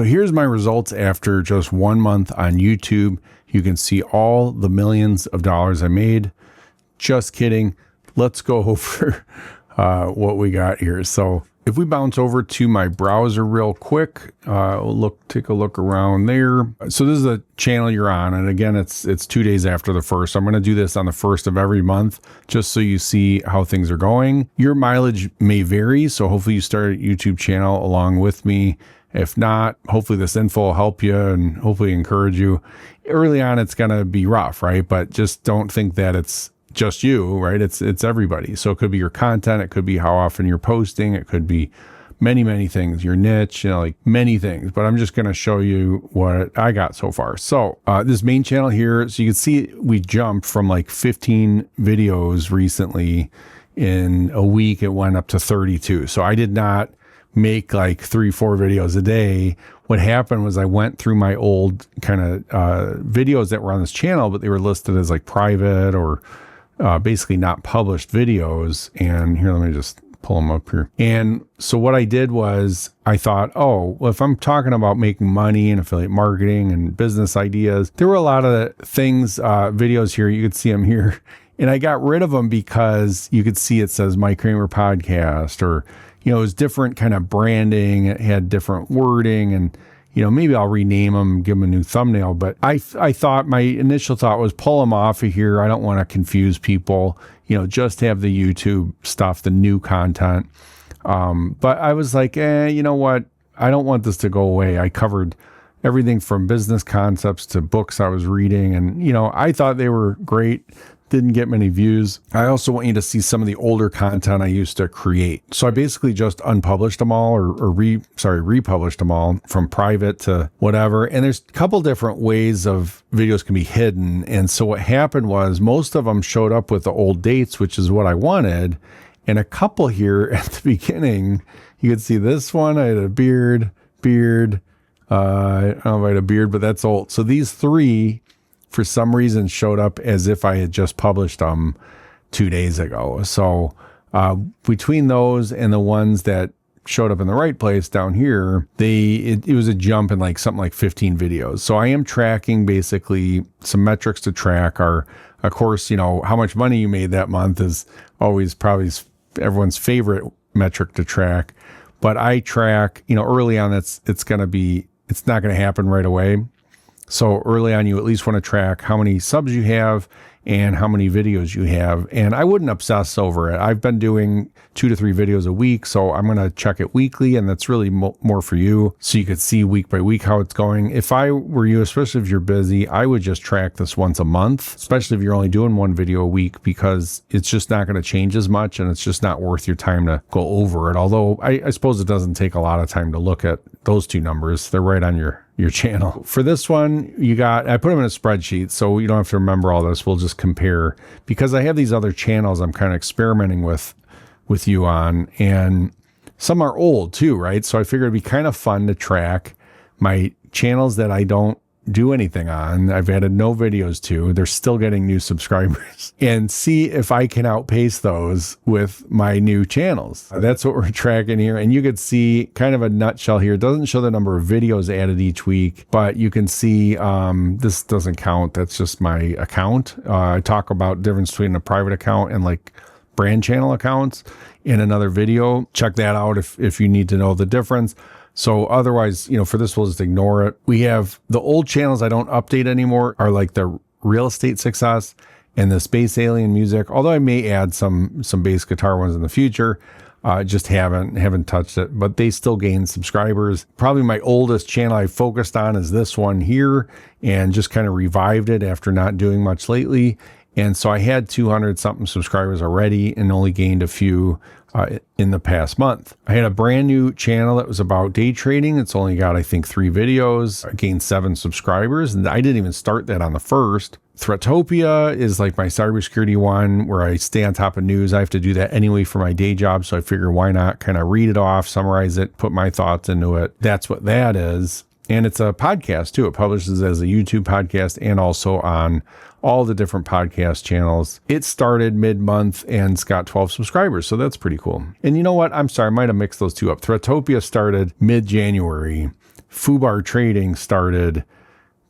So here's my results after just 1 month on YouTube. You can see all the millions of dollars I made. Just kidding. Let's go over what we got here. So if we bounce over to my browser real quick, take a look around there. So this is the channel you're on. And again, it's 2 days after the first. I'm going to do this on the first of every month, just so you see how things are going. Your mileage may vary. So hopefully you start a YouTube channel along with me. If not, hopefully this info will help you and hopefully encourage you. Early on, it's going to be rough, right? But just don't think that it's just you, right? It's everybody. So it could be your content. It could be how often you're posting. It could be many, many things, your niche, like many things. But I'm just going to show you what I got so far. So this main channel here, so you can see we jumped from like 15 videos recently. In a week, it went up to 32. So I did not make like 3-4 videos a day. What happened was I went through my old kind of videos that were on this channel, but they were listed as like private or basically not published videos. And here, let me just pull them up here. And so what I did was I thought, oh, well, if I'm talking about making money and affiliate marketing and business ideas, there were a lot of things, videos here. You could see them here. And I got rid of them because you could see it says Mike Kramer Podcast, or, it was different kind of branding. It had different wording, and, maybe I'll rename them, give them a new thumbnail. But I thought, my initial thought was pull them off of here. I don't want to confuse people, just have the YouTube stuff, the new content. But I was like, you know what? I don't want this to go away. I covered everything from business concepts to books I was reading. And, I thought they were great. Didn't get many views. I also want you to see some of the older content I used to create. So I basically just unpublished them all or republished them all from private to whatever. And there's a couple different ways of videos can be hidden. And so what happened was most of them showed up with the old dates, which is what I wanted. And a couple here at the beginning, you could see this one. I had a beard. I don't know if I had a beard, but that's old. So these three, for some reason, showed up as if I had just published them 2 days ago. So between those and the ones that showed up in the right place down here, it was a jump in like something like 15 videos. So I am tracking basically some metrics to track are, of course, how much money you made that month is always probably everyone's favorite metric to track. But I track, early on, it's not going to happen right away. So early on, you at least want to track how many subs you have and how many videos you have. And I wouldn't obsess over it. I've been doing 2 to 3 videos a week, so I'm going to check it weekly, and that's really more for you, so you could see week by week how it's going. If I were you, especially if you're busy, I would just track this once a month, especially if you're only doing 1 video a week, because it's just not going to change as much, and it's just not worth your time to go over it. Although I suppose it doesn't take a lot of time to look at those 2 numbers. They're right on your channel. For this one, I put them in a spreadsheet, so you don't have to remember all this. We'll just compare, because I have these other channels I'm kind of experimenting with you on, and some are old too, right? So I figured it'd be kind of fun to track my channels that I don't do anything on. I've added no videos to. They're still getting new subscribers, and see if I can outpace those with my new channels. That's what we're tracking here. And you could see kind of a nutshell here. It doesn't show the number of videos added each week, but you can see this doesn't count. That's just my account. I talk about the difference between a private account and like brand channel accounts in another video. Check that out if you need to know the difference. So otherwise, for this, we'll just ignore it. We have the old channels I don't update anymore are like the real estate success and the space alien music. Although I may add some bass guitar ones in the future, just haven't touched it, but they still gain subscribers. Probably my oldest channel I focused on is this one here, and just kind of revived it after not doing much lately. And so I had 200 something subscribers already and only gained a few in the past month. I had a brand new channel that was about day trading. It's only got, I think, 3 videos. I gained 7 subscribers, and I didn't even start that on the first. Threatopia is like my cybersecurity one where I stay on top of news. I have to do that anyway for my day job. So I figure why not kind of read it off, summarize it, put my thoughts into it. That's what that is. And it's a podcast too. It publishes as a YouTube podcast and also on all the different podcast channels. It started mid-month and it's got 12 subscribers. So that's pretty cool. And you know what? I'm sorry, I might have mixed those two up. Threatopia started mid-January. FUBAR trading started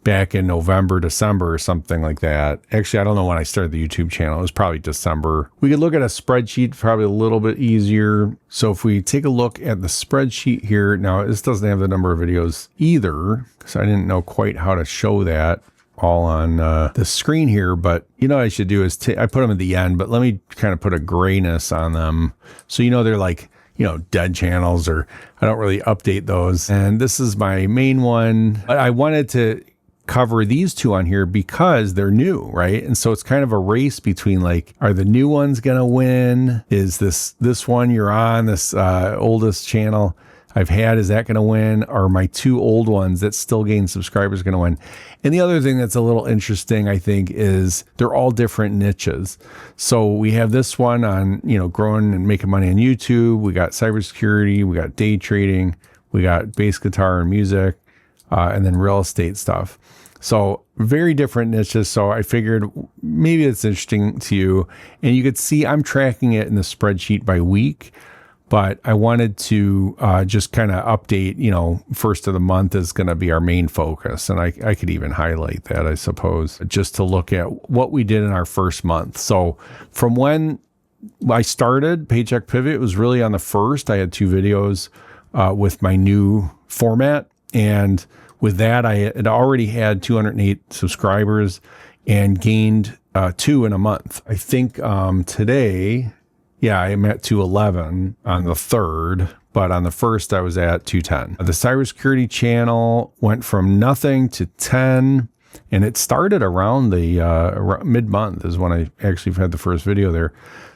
back in November, December, or something like that. Actually, I don't know when I started the YouTube channel. It was probably December. We could look at a spreadsheet, probably a little bit easier. So if we take a look at the spreadsheet here, now this doesn't have the number of videos either, because I didn't know quite how to show that all on the screen here. But you know what I should do is I put them at the end, but let me kind of put a grayness on them. So, you know, they're like, you know, dead channels, or I don't really update those. And this is my main one. I wanted to cover these two on here because they're new, right? And so it's kind of a race between like, are the new ones gonna win? Is this one you're on, this oldest channel I've had, is that gonna win? Or my two old ones that still gain subscribers gonna win? And the other thing that's a little interesting, I think, is they're all different niches. So we have this one on, you know, growing and making money on YouTube. We got cybersecurity, we got day trading, we got bass guitar and music, and then real estate stuff. So very different niches. So I figured maybe it's interesting to you, and you could see I'm tracking it in the spreadsheet by week, but I wanted to just kind of update, you know, first of the month is going to be our main focus. And I could even highlight that, I suppose, just to look at what we did in our first month. So from when I started Paycheck Pivot, it was really on the first. I had 2 videos with my new format, and with that, I had already had 208 subscribers and gained 2 in a month. I think today, yeah, I'm at 211 on the 3rd, but on the 1st, I was at 210. The cybersecurity channel went from nothing to 10, and it started around the mid-month is when I actually had the first video there.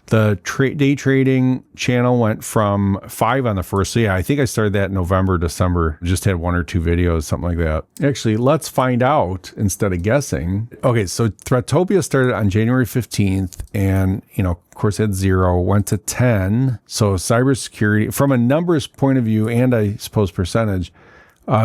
The day trading channel went from 5 on the 1st. So yeah, I think I started that in November, December. Just had 1 or 2 videos, something like that. Actually, let's find out instead of guessing. Okay, so Threatopia started on January 15th, and, you know, of course, it had 0, went to 10. So cybersecurity, from a numbers point of view, and I suppose percentage,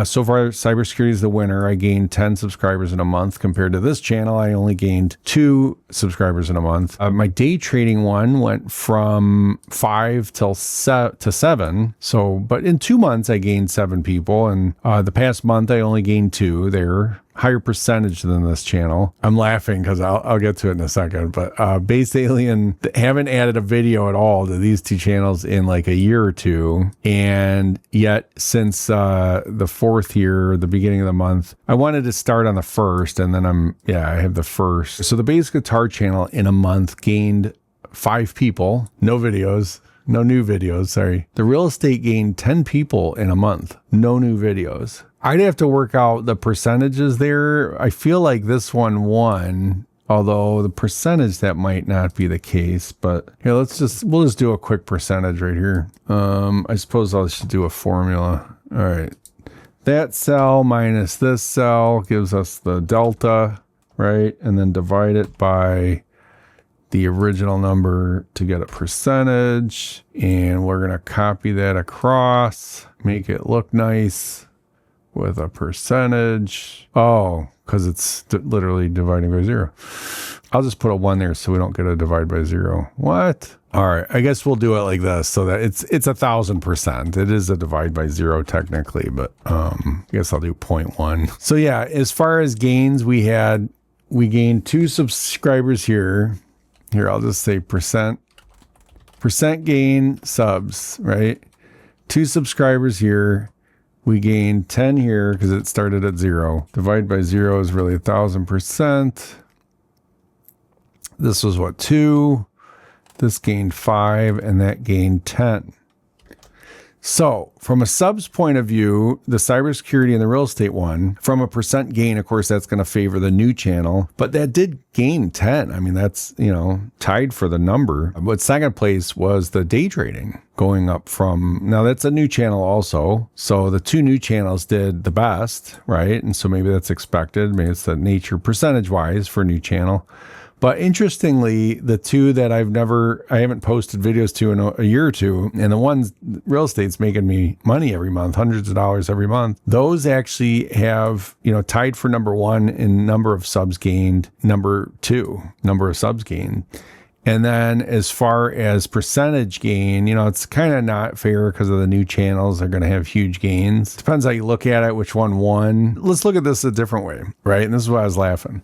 so far, cybersecurity is the winner. I gained 10 subscribers in a month. Compared to this channel, I only gained 2 subscribers in a month. My day trading one went from 5 to 7. So, but in 2 months, I gained 7 people. And the past month, I only gained 2. They're higher percentage than this channel. I'm laughing because I'll get to it in a second, but Base Alien haven't added a video at all to these 2 channels in like a year or 2. And yet since the 4th year, the beginning of the month, I wanted to start on the 1st, and then I have the 1st. So the bass guitar channel in a month gained 5 people, no new videos, sorry. The real estate gained 10 people in a month, no new videos. I'd have to work out the percentages there. I feel like this one won, although the percentage, that might not be the case. But here, we'll just do a quick percentage right here. I suppose I should do a formula. All right. That cell minus this cell gives us the delta, right? And then divide it by the original number to get a percentage. And we're going to copy that across, make it look nice with a percentage. Oh, because it's literally dividing by 0. I'll just put a 1 there so we don't get a divide by 0. What? All right, I guess we'll do it like this so that it's 1,000%. It is a divide by 0 technically, but I guess I'll do 0.1. So yeah, as far as gains, we gained 2 subscribers here. Here, I'll just say percent gain subs, right? 2 subscribers here. We gained 10 here because it started at 0. Divide by 0 is really 1,000%. This was what, 2? This gained 5, and that gained 10. So from a subs point of view, the cybersecurity and the real estate one, from a percent gain, of course, that's going to favor the new channel, but that did gain 10. I mean, that's, you know, tied for the number. But second place was the day trading, going up from, now that's a new channel also. So the 2 new channels did the best, right? And so maybe that's expected. Maybe it's the nature percentage wise for a new channel. But interestingly, the 2 that I haven't posted videos to in a year or 2, and the ones real estate's making me money every month, hundreds of dollars every month, those actually have, you know, tied for number 1 in number of subs gained, number 2, number of subs gained. And then as far as percentage gain, you know, it's kind of not fair because of the new channels are going to have huge gains. Depends how you look at it, which one won. Let's look at this a different way, right? And this is why I was laughing.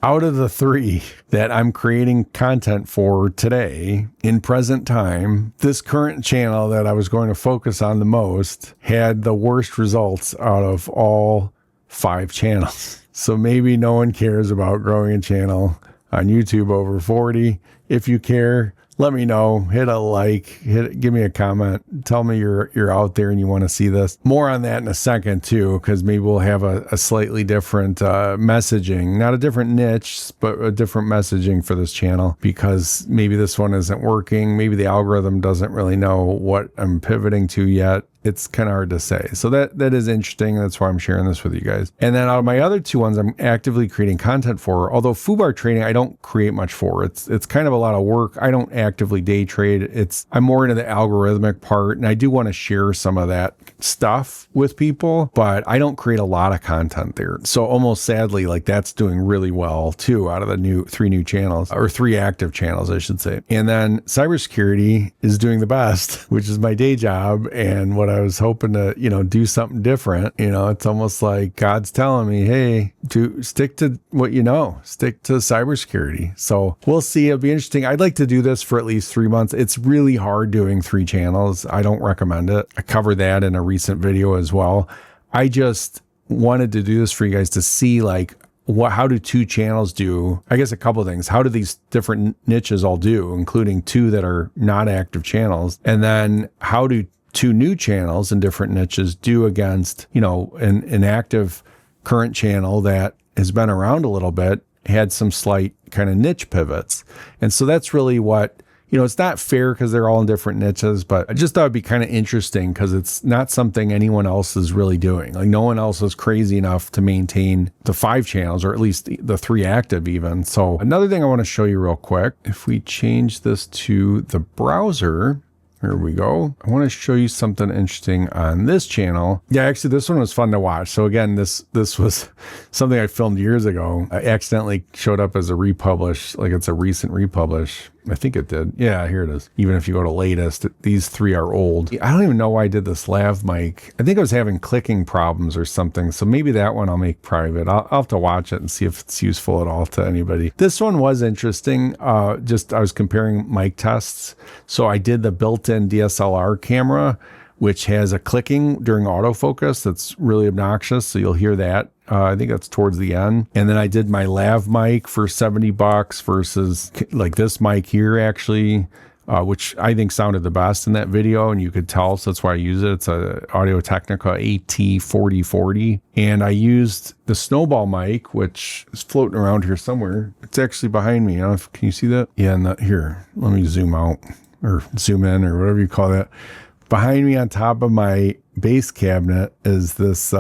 Out of the 3 that I'm creating content for today in present time, this current channel that I was going to focus on the most had the worst results out of all 5 channels. So maybe no one cares about growing a channel on YouTube over 40. If you care, let me know. Hit a like, give me a comment. Tell me you're out there and you want to see this. More on that in a second too, because maybe we'll have a slightly different messaging, not a different niche, but a different messaging for this channel, because maybe this one isn't working. Maybe the algorithm doesn't really know what I'm pivoting to yet. It's kind of hard to say. So that is interesting. That's why I'm sharing this with you guys. And then out of my other 2 ones, I'm actively creating content for. Although FUBAR trading, I don't create much for. It's kind of a lot of work. I don't actively day trade. I'm more into the algorithmic part, and I do want to share some of that stuff with people, but I don't create a lot of content there. So almost sadly, like that's doing really well too out of the 3 new channels, or 3 active channels, I should say. And then cybersecurity is doing the best, which is my day job and what I was hoping to, you know, do something different. You know, it's almost like God's telling me, hey, to stick to what you know, stick to cybersecurity. So we'll see. It'll be interesting. I'd like to do this for at least 3 months. It's really hard doing 3 channels. I don't recommend it. I covered that in a recent video as well. I just wanted to do this for you guys to see like how do 2 channels do? I guess a couple of things. How do these different niches all do, including 2 that are not active channels? And then how do 2 new channels in different niches do against, you know, an active current channel that has been around a little bit, had some slight kind of niche pivots. And so that's really what, you know, it's not fair because they're all in different niches, but I just thought it'd be kind of interesting because it's not something anyone else is really doing. Like no one else is crazy enough to maintain the 5 channels, or at least the 3 active even. So another thing I want to show you real quick, if we change this to the browser, here we go. I want to show you something interesting on this channel. Yeah, actually, this one was fun to watch. So again, this was something I filmed years ago. I accidentally showed up as a republish, like it's a recent republish. I think it did. Yeah, here it is. Even if you go to latest, these 3 are old. I don't even know why I did this lav mic. I think I was having clicking problems or something. So maybe that one I'll make private. I'll have to watch it and see if it's useful at all to anybody. This one was interesting. I was comparing mic tests. So I did the built-in DSLR camera, which has a clicking during autofocus that's really obnoxious. So you'll hear that. I think that's towards the end. And then I did my lav mic for $70 versus like this mic here actually, which I think sounded the best in that video, and you could tell, so that's why I use it. It's a Audio-Technica AT4040. And I used the Snowball mic, which is floating around here somewhere. It's actually behind me. Can you see that? Yeah, here, let me zoom out or zoom in or whatever you call that. Behind me on top of my bass cabinet is this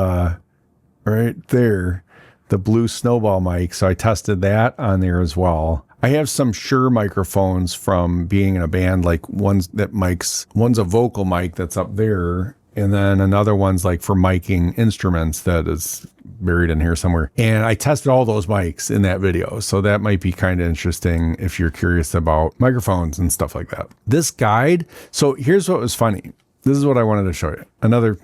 right there, the blue Snowball mic. So I tested that on there as well. I have some Shure microphones from being in a band, like one's a vocal mic that's up there, and then another one's like for miking instruments that is buried in here somewhere. And I tested all those mics in that video. So that might be kind of interesting if you're curious about microphones and stuff like that. This guide, so here's what was funny. This is what I wanted to show you. Another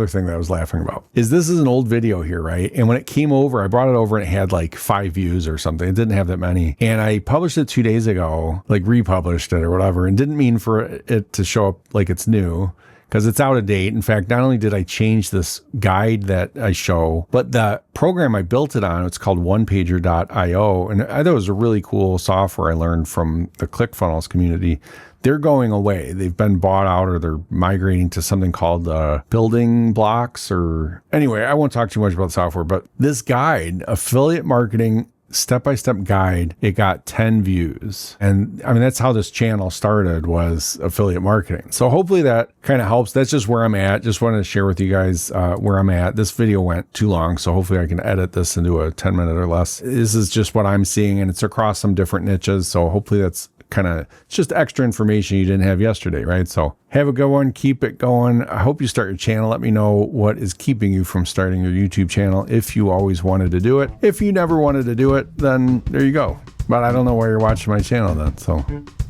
thing that I was laughing about is this is an old video here, right? And when it came over, I brought it over and it had like 5 views or something. It didn't have that many. And I published it 2 days ago, like republished it or whatever, and didn't mean for it to show up like it's new, because it's out of date. In fact, not only did I change this guide that I show, but the program I built it on, it's called onepager.io. And I thought it was a really cool software I learned from the ClickFunnels community. They're going away. They've been bought out, or they're migrating to something called building blocks, or anyway, I won't talk too much about the software, but this guide, affiliate marketing step-by-step guide, it got 10 views. And I mean, that's how this channel started, was affiliate marketing. So hopefully that kind of helps. That's just where I'm at. Just wanted to share with you guys where I'm at. This video went too long, so hopefully I can edit this into a 10-minute or less. This is just what I'm seeing, and it's across some different niches. So hopefully that's it's just extra information you didn't have yesterday, right? So have a good one. Keep it going. I hope you start your channel. Let me know what is keeping you from starting your YouTube channel. If you always wanted to do it, if you never wanted to do it, then there you go. But I don't know why you're watching my channel then. So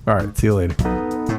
All right. See you later.